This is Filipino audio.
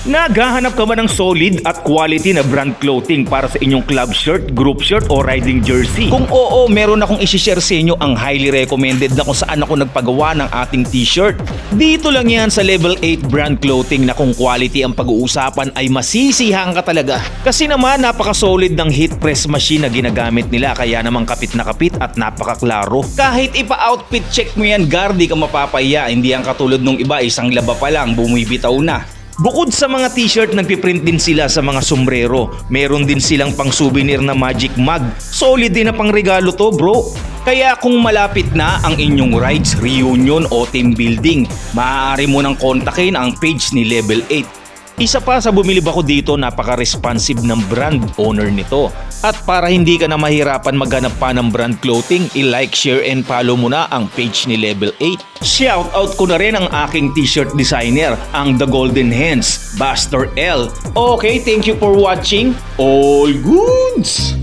Naghahanap ka ba ng solid at quality na brand clothing para sa inyong club shirt, group shirt o riding jersey? Kung oo, meron akong isi-share sa inyo ang highly recommended na kung saan ako nagpagawa ng ating t-shirt. Dito lang yan sa Level 8 brand clothing na kung quality ang pag-uusapan ay masisihang ka talaga. Kasi naman napaka-solid ng heat press machine na ginagamit nila kaya naman kapit na kapit at napakaklaro. Kahit ipa-outfit check mo yan, di ka mapapahiya. Hindi ang katulad nung iba, isang laba pa lang, bumibitaw na. Bukod sa mga t-shirt, nagpiprint din sila sa mga sombrero. Meron din silang pang souvenir na magic mug. Solid din na pang regalo to, bro. Kaya kung malapit na ang inyong rides, reunion o team building, maaari mo nang kontakin ang page ni Level 8. Isa pa sa bumilib ako dito, napaka-responsive ng brand owner nito. At para hindi ka na mahirapan maghanap pa ng brand clothing, i-like, share and follow mo na ang page ni Level 8. Shoutout ko na rin ang aking t-shirt designer, ang The Golden Hands, Buster L. Okay, thank you for watching. All goods!